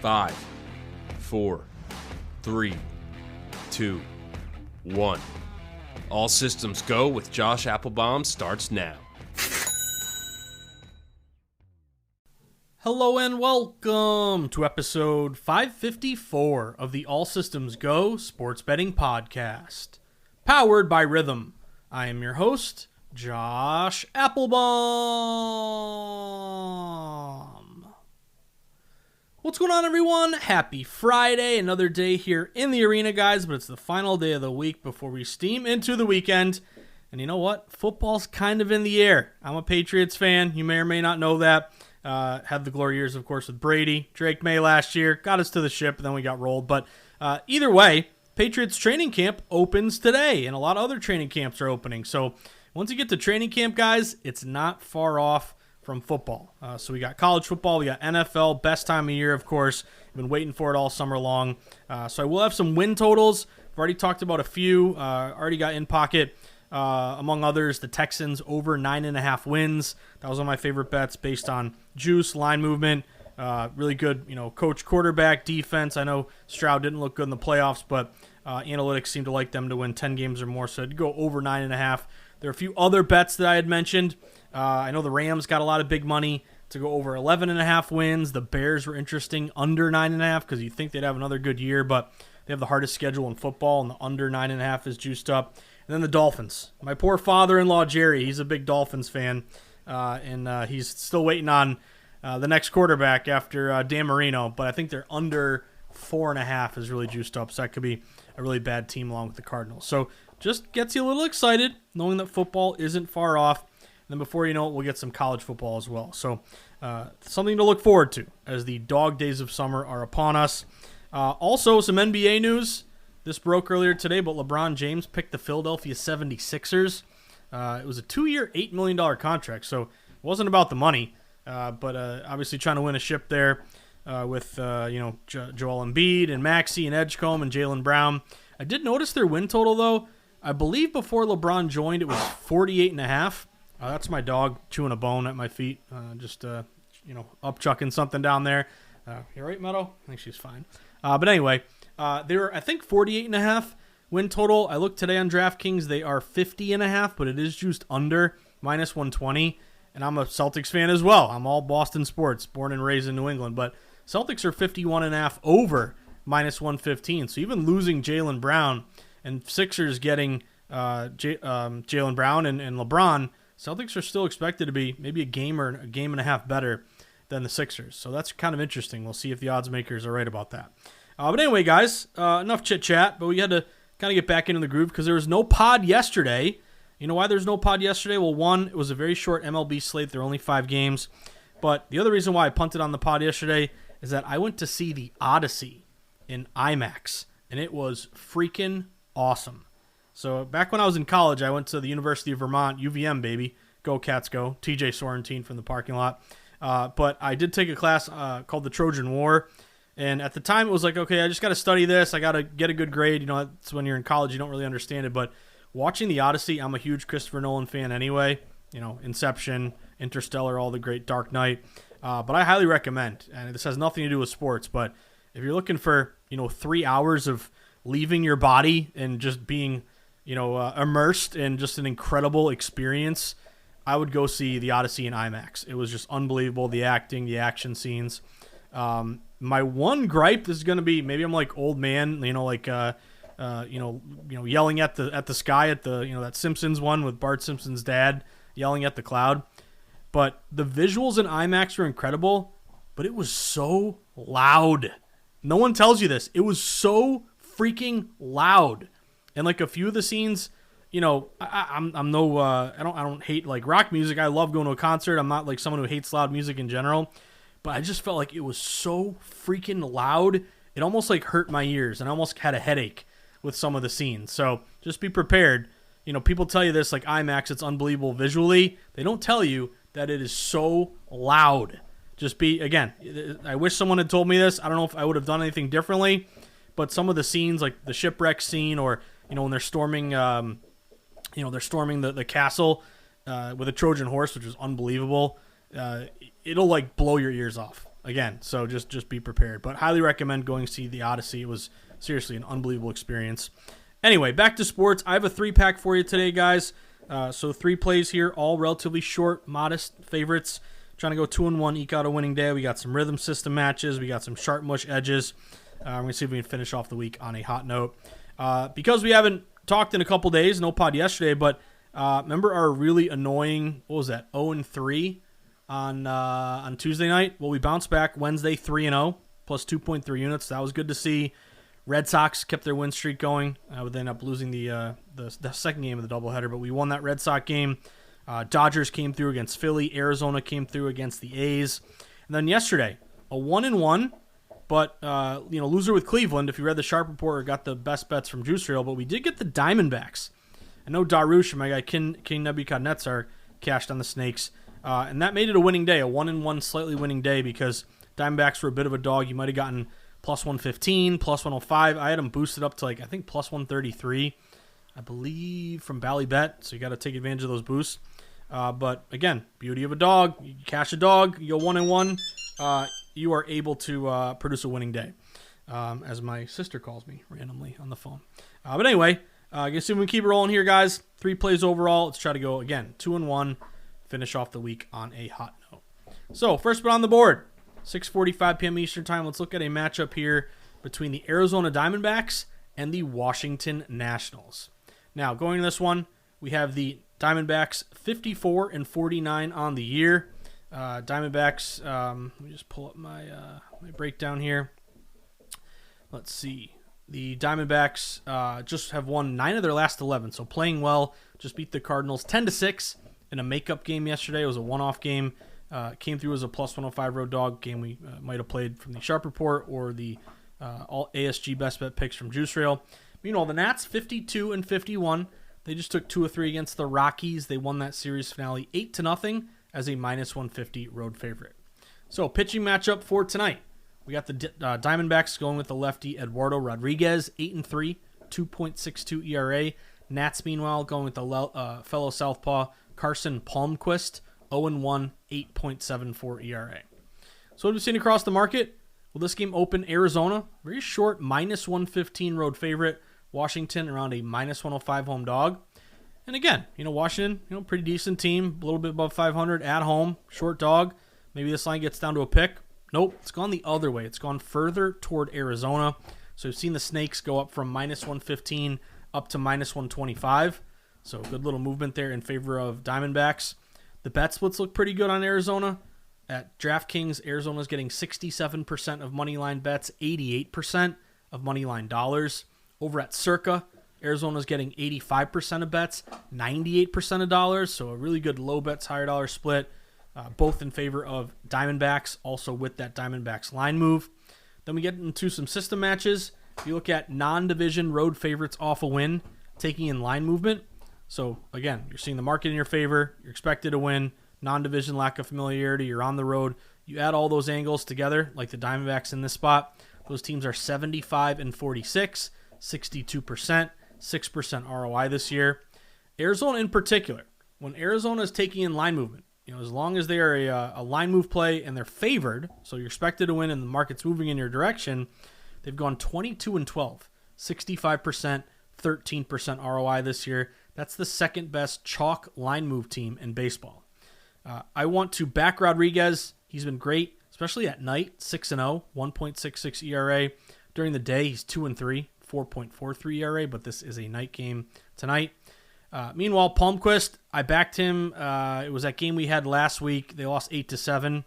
5, 4, 3, 2, 1. All systems go with Josh Appelbaum starts now. Hello and welcome to episode 554 of the All Systems Go Sports Betting Podcast, powered by Rhythm. I am your host, Josh Appelbaum. What's going on, everyone? Happy Friday. Another day here in the arena, guys, but it's the final day of the week before we steam into the weekend. And you know what? Football's kind of in the air. I'm a Patriots fan. You may or may not know that. Had the glory years, of course, with Brady. Drake May last year got us to the ship, and then we got rolled. But either way, Patriots training camp opens today, and a lot of other training camps are opening. So once you get to training camp, guys, it's not far off from football. So we got college football, we got NFL, best time of year, of course. Been waiting for it all summer long. So I will have some win totals. I've already talked about a few. Already got in pocket. Among others, the Texans over 9.5 wins. That was one of my favorite bets based on juice, line movement, really good, coach, quarterback, defense. I know Stroud didn't look good in the playoffs, but analytics seem to like them to win 10 games or more, so I'd go over 9.5. There are a few other bets that I had mentioned. I know the Rams got a lot of big money to go over 11.5 wins. The Bears were interesting, under 9.5, because you think they'd have another good year, but they have the hardest schedule in football, and the under 9.5 is juiced up. And then the Dolphins. My poor father-in-law, Jerry, he's a big Dolphins fan, and he's still waiting on the next quarterback after Dan Marino, but I think they're under 4.5 is really juiced up, so that could be a really bad team along with the Cardinals. So just gets you a little excited knowing that football isn't far off. And then before you know it, we'll get some college football as well. So something to look forward to as the dog days of summer are upon us. Also, some NBA news. This broke earlier today, but LeBron James picked the Philadelphia 76ers. It was a 2-year, $8 million contract, so it wasn't about the money, but obviously trying to win a ship there with Joel Embiid and Maxey and Edgecombe and Jaylen Brown. I did notice their win total, though. I believe before LeBron joined, it was 48.5. That's my dog chewing a bone at my feet, up chucking something down there. You right, Meadow? I think she's fine. But anyway, they were, I think, 48.5 win total. I looked today on DraftKings. They are 50.5, but it is juiced under minus 120. And I'm a Celtics fan as well. I'm all Boston sports, born and raised in New England. But Celtics are 51.5 over minus 115. So even losing Jaylen Brown and Sixers getting Jaylen Brown and LeBron, Celtics are still expected to be maybe a game or a game and a half better than the Sixers. So that's kind of interesting. We'll see if the odds makers are right about that. But anyway, guys, enough chit-chat, but we had to kind of get back into the groove because there was no pod yesterday. You know why there's no pod yesterday? Well, one, it was a very short MLB slate. There were only 5 games. But the other reason why I punted on the pod yesterday is that I went to see the Odyssey in IMAX, and it was freaking awesome. So back when I was in college, I went to the University of Vermont, UVM, baby. Go Cats go. TJ Sorrentine from the parking lot. But I did take a class called the Trojan War. And at the time, it was like, okay, I just got to study this. I got to get a good grade. That's when you're in college, you don't really understand it. But watching the Odyssey, I'm a huge Christopher Nolan fan anyway. Inception, Interstellar, all the great Dark Knight. But I highly recommend, and this has nothing to do with sports, but if you're looking for, 3 hours of leaving your body and just being, immersed in just an incredible experience, I would go see the Odyssey in IMAX. It was just unbelievable. The acting, the action scenes. My one gripe is going to be, maybe I'm like old man, yelling at the sky at the, that Simpsons one with Bart Simpson's dad yelling at the cloud. But the visuals in IMAX were incredible, but it was so loud. No one tells you this. It was so freaking loud. And like a few of the scenes, I don't hate like rock music. I love going to a concert. I'm not like someone who hates loud music in general. But I just felt like it was so freaking loud, it almost like hurt my ears, and I almost had a headache with some of the scenes. So just be prepared. People tell you this, like IMAX, it's unbelievable visually. They don't tell you that it is so loud. I wish someone had told me this. I don't know if I would have done anything differently, but some of the scenes, like the shipwreck scene, or, when they're storming, the castle with a Trojan horse, which is unbelievable. It'll like blow your ears off. again, so just be prepared. But highly recommend going to see the Odyssey. It was seriously an unbelievable experience. Anyway, back to sports. I have a 3-pack for you today, guys. So 3 plays here, all relatively short, modest favorites. Trying to go 2-1, eke out a winning day. We got some rhythm system matches. We got some sharp mush edges. We're going to see if we can finish off the week on a hot note. Because we haven't talked in a couple days, no pod yesterday, but remember our really annoying, 0-3 on Tuesday night? Well, we bounced back Wednesday 3-0, plus 2.3 units. That was good to see. Red Sox kept their win streak going. They ended up losing the second game of the doubleheader, but we won that Red Sox game. Dodgers came through against Philly. Arizona came through against the A's. And then yesterday, a 1-1, but loser with Cleveland. If you read the Sharp Report, got the best bets from Juice Rail, but we did get the Diamondbacks. I know Darush and my guy King Nebuchadnezzar cashed on the Snakes, and that made it a winning day, a 1-1 slightly winning day because Diamondbacks were a bit of a dog. You might have gotten plus 115, plus 105. I had them boosted up to I think plus 133, I believe, from Ballybet. So you got to take advantage of those boosts. But again, beauty of a dog. You cash a dog, you go 1-1. You are able to produce a winning day, as my sister calls me randomly on the phone. But anyway, I guess we can keep it rolling here, guys. 3 plays overall. Let's try to go again 2-1. Finish off the week on a hot note. So first one on the board. 6:45 p.m. Eastern Time. Let's look at a matchup here between the Arizona Diamondbacks and the Washington Nationals. Now, going to this one, we have the Diamondbacks 54-49 on the year. Diamondbacks, let me just pull up my breakdown here. Let's see. The Diamondbacks just have won 9 of their last 11, so playing well. Just beat the Cardinals 10-6 in a makeup game yesterday. It was a one-off game. Came through as a plus 105 road dog game we might have played from the Sharp Report or the all ASG best bet picks from Juice Rail. Meanwhile, the Nats 52-51. They just took 2 of 3 against the Rockies. They won that series finale 8-0 as a minus 150 road favorite. So pitching matchup for tonight. We got the Diamondbacks going with the lefty Eduardo Rodriguez, 8-3, 2.62 ERA. Nats meanwhile going with the fellow southpaw Carson Palmquist, 0-1, 8.74 ERA. So what have we seen across the market? Well, this game opened Arizona, very short, minus 115 road favorite. Washington around a minus 105 home dog. And again, Washington, pretty decent team, a little bit above 500 at home, short dog. Maybe this line gets down to a pick. Nope, it's gone the other way. It's gone further toward Arizona. So we've seen the Snakes go up from minus 115 up to minus 125. So good little movement there in favor of Diamondbacks. The bet splits look pretty good on Arizona. At DraftKings, Arizona's getting 67% of moneyline bets, 88% of moneyline dollars. Over at Circa, Arizona's getting 85% of bets, 98% of dollars. So a really good low bets, higher dollar split, both in favor of Diamondbacks, also with that Diamondbacks line move. Then we get into some system matches. If you look at non-division road favorites off a win, taking in line movement. So, again, you're seeing the market in your favor. You're expected to win. Non-division lack of familiarity. You're on the road. You add all those angles together, like the Diamondbacks in this spot. Those teams are 75-46, 62%, 6% ROI this year. Arizona in particular, when Arizona is taking in line movement, as long as they are a line move play and they're favored, so you're expected to win and the market's moving in your direction, they've gone 22-12, 65%, 13% ROI this year. That's the second best chalk line move team in baseball. I want to back Rodriguez. He's been great, especially at night, 6-0, 1.66 ERA. During the day, he's 2-3, 4.43 ERA, but this is a night game tonight. Meanwhile, Palmquist, I backed him. It was that game we had last week. They lost 8-7,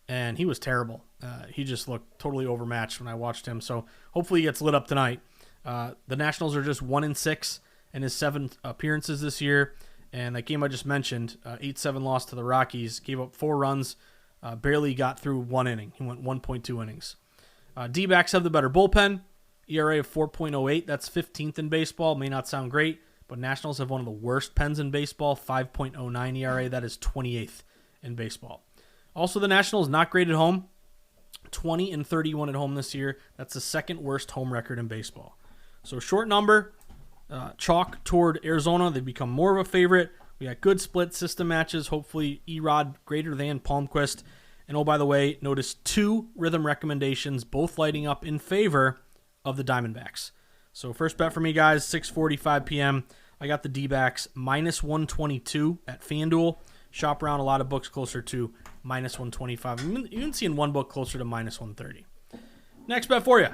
and he was terrible. He just looked totally overmatched when I watched him, so hopefully he gets lit up tonight. The Nationals are just 1-6 in his 7 appearances this year. And that game I just mentioned, 8-7 loss to the Rockies, gave up 4 runs, barely got through 1 inning. He went 1.2 innings. D-backs have the better bullpen, ERA of 4.08. That's 15th in baseball. May not sound great, but Nationals have one of the worst pens in baseball, 5.09 ERA. That is 28th in baseball. Also, the Nationals not great at home, 20-31 at home this year. That's the second worst home record in baseball. So short number, chalk toward Arizona. They've become more of a favorite. We got good split system matches. Hopefully, Erod greater than Palmquist. And oh, by the way, notice 2 rhythm recommendations, both lighting up in favor of the Diamondbacks. So first bet for me, guys, 6:45 p.m. I got the D-backs minus 122 at FanDuel. Shop around a lot of books closer to minus 125. I'm even seeing one book closer to minus 130. Next bet for you.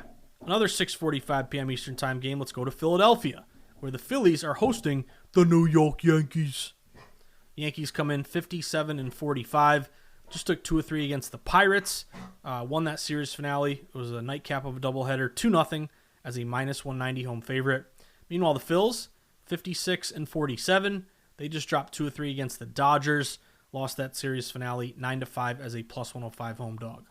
Another 6:45 p.m. Eastern Time game. Let's go to Philadelphia, where the Phillies are hosting the New York Yankees. Yankees come in 57-45. Just took 2 or 3 against the Pirates. Won that series finale. It was a nightcap of a doubleheader, 2-0 as a minus 190 home favorite. Meanwhile, the Phils, 56-47. They just dropped 2 or 3 against the Dodgers. Lost that series finale 9-5 as a plus 105 home dog.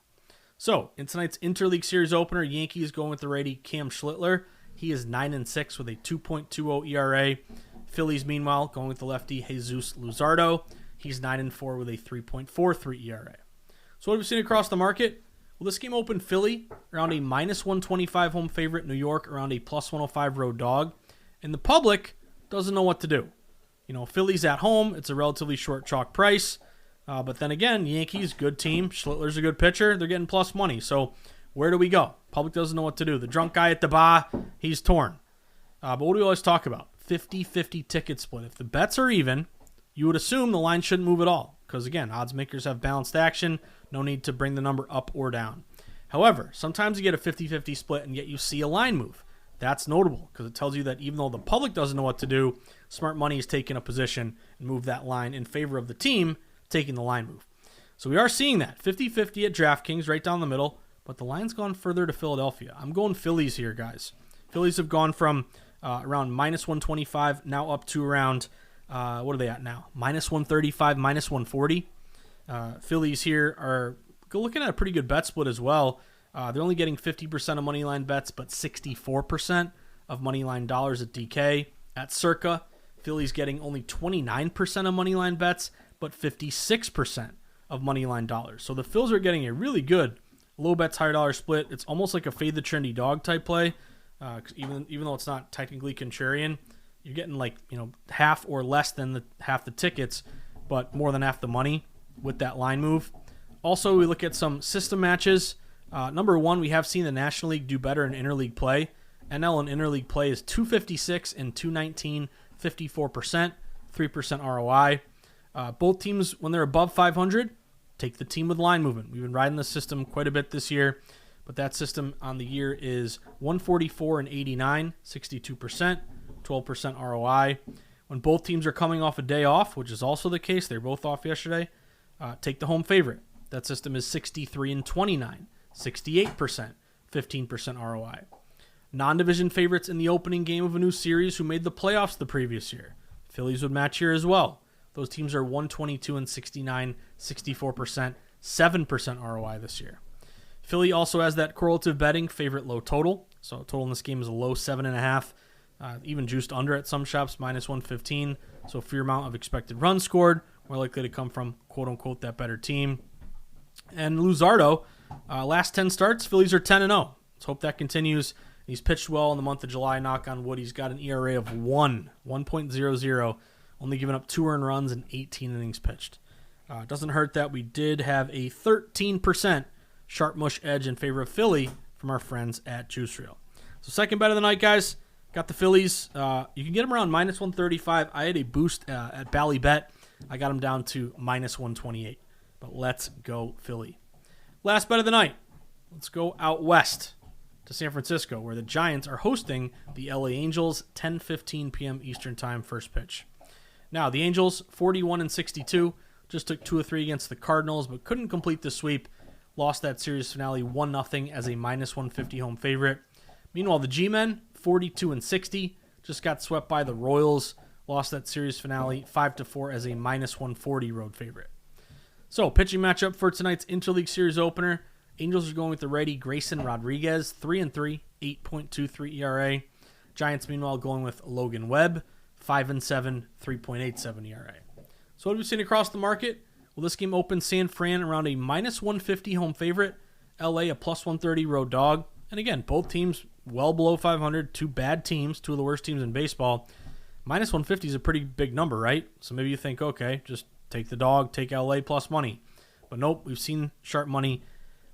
So, in tonight's Interleague Series opener, Yankees going with the righty Cam Schlittler. He is 9-6 with a 2.20 ERA. Phillies, meanwhile, going with the lefty Jesus Luzardo. He's 9-4 with a 3.43 ERA. So what have we seen across the market? Well, this game opened Philly around a minus 125 home favorite, New York around a plus 105 road dog. And the public doesn't know what to do. You know, Philly's at home. It's a relatively short chalk price. But then again, Yankees, good team. Schlittler's a good pitcher. They're getting plus money. So where do we go? Public doesn't know what to do. The drunk guy at the bar, he's torn. But what do we always talk about? 50-50 ticket split. If the bets are even, you would assume the line shouldn't move at all. Because again, odds makers have balanced action. No need to bring the number up or down. However, sometimes you get a 50-50 split and yet you see a line move. That's notable because it tells you that even though the public doesn't know what to do, smart money is taking a position and move that line in favor of the team taking the line move. So we are seeing that. 50-50 at DraftKings, right down the middle, but the line's gone further to Philadelphia. I'm going Phillies here, guys. Phillies have gone from around minus 125, now up to around, what are they at now? Minus 135, minus 140. Phillies here are looking at a pretty good bet split as well. They're only getting 50% of moneyline bets, but 64% of moneyline dollars at DK. At Circa, Phillies getting only 29% of moneyline bets, but 56% of moneyline dollars. So the Phils are getting a really good low bets, higher dollar split. It's almost like a fade the trendy dog type play. Even though it's not technically contrarian, you're getting like, half or less than half the tickets, but more than half the money with that line move. Also, we look at some system matches. Number one, we have seen the National League do better in interleague play. NL and interleague play is 256 and 219, 54%, 3% ROI. Both teams, when they're above 500, take the team with line movement. We've been riding the system quite a bit this year, but that system on the year is 144 and 89, 62%, 12% ROI. When both teams are coming off a day off, which is also the case, they were both off yesterday, take the home favorite. That system is 63 and 29, 68%, 15% ROI. Non-division favorites in the opening game of a new series who made the playoffs the previous year. Phillies would match here as well. Those teams are 122 and 69, 64%, 7% ROI this year. Philly also has that correlative betting favorite low total. So total in this game is a low 7.5, even juiced under at some shops, minus 115. So for your amount of expected runs scored, more likely to come from quote-unquote that better team. And Luzardo, last 10 starts, Phillies are 10-0. Let's hope that continues. He's pitched well in the month of July, knock on wood. He's got an ERA of 1.00, only giving up 2 earned runs and 18 innings pitched. It doesn't hurt that we did have a 13% sharp mush edge in favor of Philly from our friends at Juice Reel. So second bet of the night, guys. Got the Phillies. You can get them around minus 135. I had a boost at Bally Bet. I got them down to minus 128. But let's go Philly. Last bet of the night. Let's go out west to San Francisco, where the Giants are hosting the LA Angels, 10:15 p.m. Eastern Time, first pitch. Now, the Angels, 41 and 62, just took 2 or 3 against the Cardinals, but couldn't complete the sweep. Lost that series finale 1-0 as a minus 150 home favorite. Meanwhile, the G-Men, 42 and 60, just got swept by the Royals. Lost that series finale 5-4 as a minus 140 road favorite. So, pitching matchup for tonight's Interleague Series opener. Angels are going with the righty Grayson Rodriguez, 3-3, 8.23 ERA. Giants, meanwhile, going with Logan Webb, 5-7, 3.87 ERA. So what have we seen across the market? Well, this game opened San Fran around a minus 150 home favorite. LA a plus 130 road dog. And again, both teams well below 500. 2 bad teams, 2 of the worst teams in baseball. Minus 150 is a pretty big number, right? So maybe you think, okay, just take the dog, take LA plus money. But nope, we've seen sharp money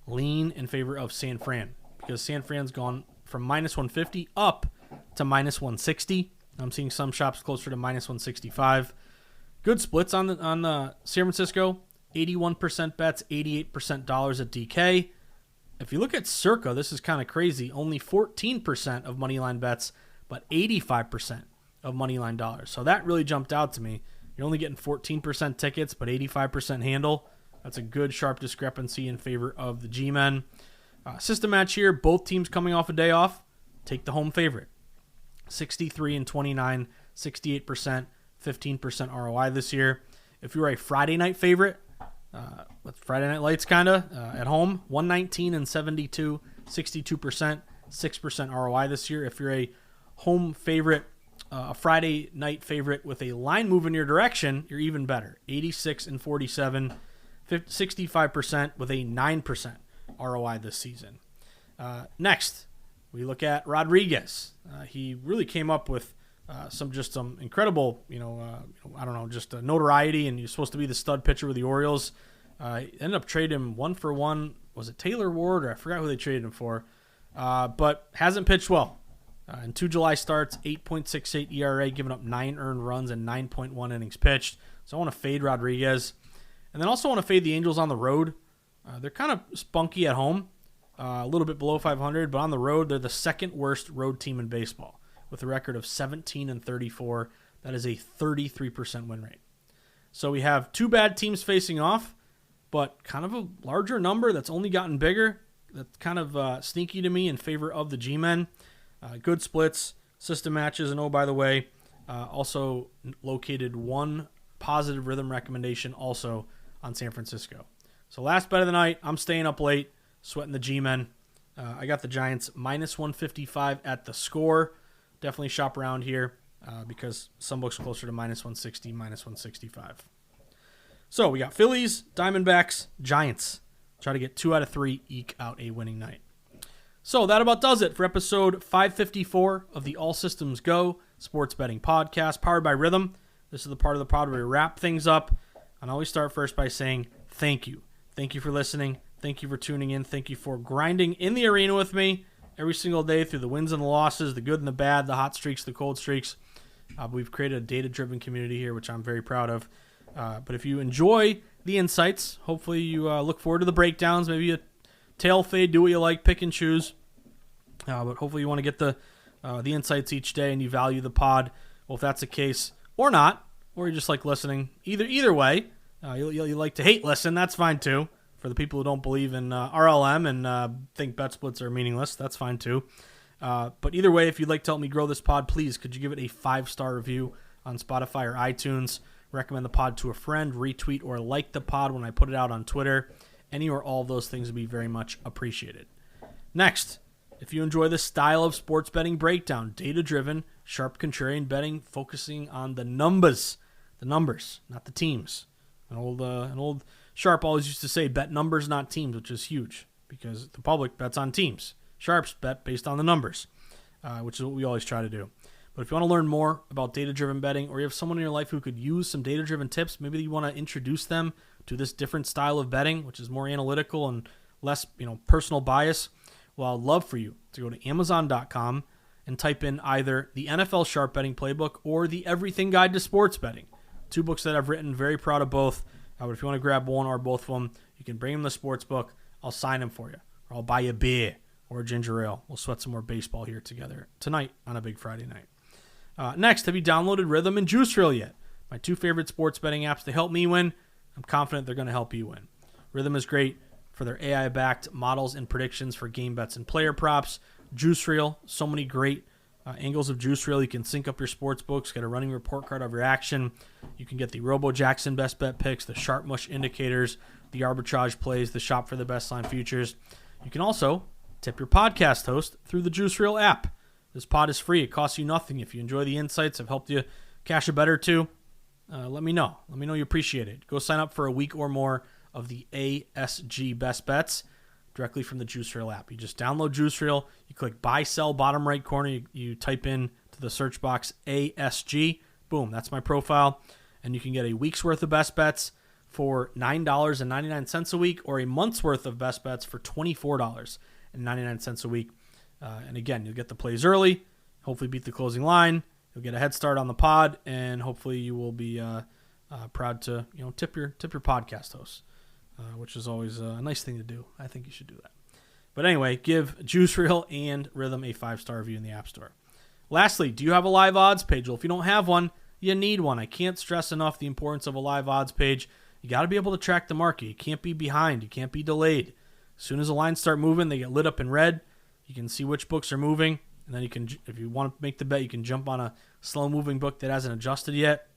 lean in favor of San Fran because San Fran's gone from minus 150 up to minus 160. I'm seeing some shops closer to minus 165. Good splits on the San Francisco. 81% bets, 88% dollars at DK. If you look at Circa, this is kind of crazy. Only 14% of moneyline bets, but 85% of moneyline dollars. So that really jumped out to me. You're only getting 14% tickets, but 85% handle. That's a good sharp discrepancy in favor of the G-Men. System match here, both teams coming off a day off. Take the home favorite. 63 and 29, 68%, 15% ROI this year. If you're a Friday night favorite, with Friday Night Lights kind of at home, 119 and 72, 62%, 6% ROI this year. If you're a home favorite, a Friday night favorite with a line move in your direction, you're even better. 86 and 47, 65% with a 9% ROI this season. Next, we look at Rodriguez. He really came up with some incredible, notoriety, and he's supposed to be the stud pitcher with the Orioles. Ended up trading him 1-for-1. Was it Taylor Ward, or I forgot who they traded him for? But hasn't pitched well. In 2 July starts, 8.68 ERA, giving up 9 earned runs and 9.1 innings pitched. So I want to fade Rodriguez. And then also want to fade the Angels on the road. They're kind of spunky at home, a little bit below 500, but on the road, they're the second worst road team in baseball with a record of 17 and 34. That is a 33% win rate. So we have 2 bad teams facing off, but kind of a larger number that's only gotten bigger. That's kind of sneaky to me in favor of the G-Men. Good splits, system matches, and by the way, also located 1 positive rhythm recommendation also on San Francisco. So last bet of the night, I'm staying up late, sweating the G-Men. I got the Giants minus 155 at the score. Definitely shop around here because some books closer to minus 160, minus 165. So we got Phillies, Diamondbacks, Giants. Try to get 2 out of 3, eke out a winning night. So that about does it for episode 554 of the All Systems Go Sports Betting Podcast, powered by Rhythm. This is the part of the pod where we wrap things up. And I always start first by saying thank you. Thank you for listening. Thank you for tuning in. Thank you for grinding in the arena with me every single day through the wins and the losses, the good and the bad, the hot streaks, the cold streaks. We've created a data-driven community here, which I'm very proud of. But if you enjoy the insights, hopefully you look forward to the breakdowns, maybe a tail fade, do what you like, pick and choose. But hopefully you want to get the insights each day and you value the pod. Well, if that's the case or not, or you just like listening, either way, you like to hate listen, that's fine too. For the people who don't believe in RLM and think bet splits are meaningless, that's fine too. But either way, if you'd like to help me grow this pod, please, could you give it a 5-star review on Spotify or iTunes? Recommend the pod to a friend, retweet or like the pod when I put it out on Twitter. Any or all of those things would be very much appreciated. Next, if you enjoy this style of sports betting breakdown, data-driven, sharp contrarian betting, focusing on the numbers, not the teams. An old Sharp always used to say, bet numbers, not teams, which is huge because the public bets on teams. Sharps bet based on the numbers, which is what we always try to do. But if you want to learn more about data-driven betting, or you have someone in your life who could use some data-driven tips, maybe you want to introduce them to this different style of betting, which is more analytical and less, personal bias, well, I'd love for you to go to Amazon.com and type in either the NFL Sharp Betting Playbook or the Everything Guide to Sports Betting. 2 books that I've written, very proud of both. But if you want to grab one or both of them, you can bring them the sports book. I'll sign them for you. Or I'll buy you a beer or a ginger ale. We'll sweat some more baseball here together tonight on a big Friday night. Next, have you downloaded Rhythm and Juice Reel yet? My 2 favorite sports betting apps to help me win. I'm confident they're going to help you win. Rhythm is great for their AI-backed models and predictions for game bets and player props. Juice Reel, so many great angles of Juice Reel. You can sync up your sports books, get a running report card of your action. You can get the Robo Jackson best bet picks, the Sharp Mush indicators, the arbitrage plays, the shop for the best line futures. You can also tip your podcast host through the Juice Reel app. This pod is free. It costs you nothing. If you enjoy the insights, I've helped you cash a bet or two, let me know. Let me know you appreciate it. Go sign up for a week or more of the ASG best bets directly from the Juice Reel app. You just download Juice Reel, you click buy, sell, bottom right corner, you type in to the search box ASG, boom, that's my profile, and you can get a week's worth of best bets, for $9.99 a week, or a month's worth of best bets for $24.99 a week. And again, you'll get the plays early, hopefully beat the closing line. You'll get a head start on the pod, and hopefully you will be proud to tip your podcast hosts, which is always a nice thing to do. I think you should do that. But anyway, give Juice Reel and Rhythm a 5-star review in the App Store. Lastly, do you have a live odds page? Well, if you don't have one, you need one. I can't stress enough the importance of a live odds page. You got to be able to track the market. You can't be behind. You can't be delayed. As soon as the lines start moving, they get lit up in red. You can see which books are moving, and then you can, if you want to make the bet, you can jump on a slow-moving book that hasn't adjusted yet.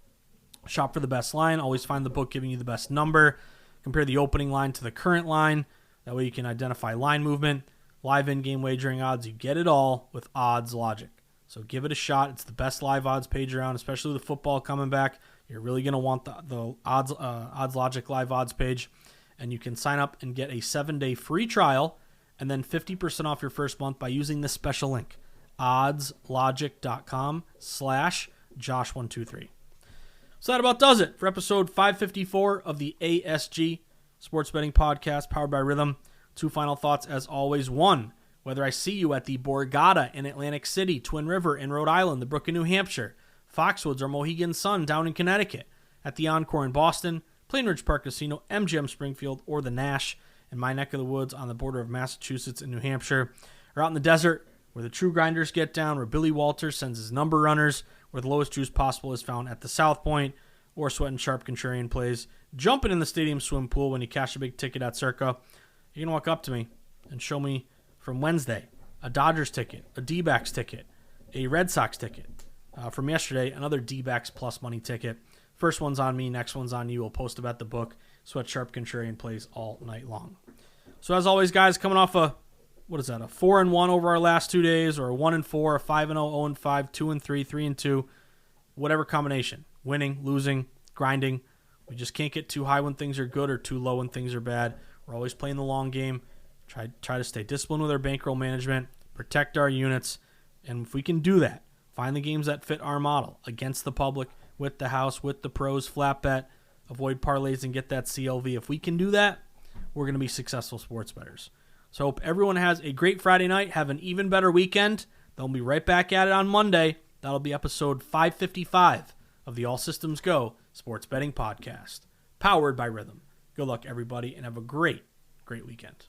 Shop for the best line. Always find the book giving you the best number. Compare the opening line to the current line. That way you can identify line movement, live in-game wagering odds. You get it all with Odds Logic. So give it a shot. It's the best live odds page around, especially with football coming back. You're really going to want the Odds Logic live odds page. And you can sign up and get a 7-day free trial and then 50% off your first month by using this special link, oddslogic.com/Josh123. So that about does it for episode 554 of the ASG Sports Betting Podcast powered by Rhythm. 2 final thoughts as always. 1, whether I see you at the Borgata in Atlantic City, Twin River in Rhode Island, the Brook in New Hampshire, Foxwoods or Mohegan Sun down in Connecticut, at the Encore in Boston, Plainridge Park Casino, MGM Springfield, or the Nash in my neck of the woods on the border of Massachusetts and New Hampshire, or out in the desert where the true grinders get down, where Billy Walters sends his number runners, where the lowest juice possible is found at the South Point, or Sweat and Sharp Contrarian plays, jumping in the stadium swim pool when you cash a big ticket at Circa. You can walk up to me and show me from Wednesday a Dodgers ticket, a D-backs ticket, a Red Sox ticket. From yesterday, another D-backs plus money ticket. First one's on me, next one's on you. We'll post about the book. Sweat Sharp Contrarian plays all night long. So as always, guys, coming off a 4-1 over our last 2 days, or a 1-4, a 5-0, 0-5, 2-3, 3-2, whatever combination. Winning, losing, grinding. We just can't get too high when things are good or too low when things are bad. We're always playing the long game. Try to stay disciplined with our bankroll management, protect our units, and if we can do that, find the games that fit our model against the public, with the house, with the pros, flat bet, avoid parlays and get that CLV. If we can do that, we're going to be successful sports bettors. So I hope everyone has a great Friday night. Have an even better weekend. They'll be right back at it on Monday. That'll be episode 555 of the All Systems Go Sports Betting Podcast, powered by Rhythm. Good luck, everybody, and have a great weekend.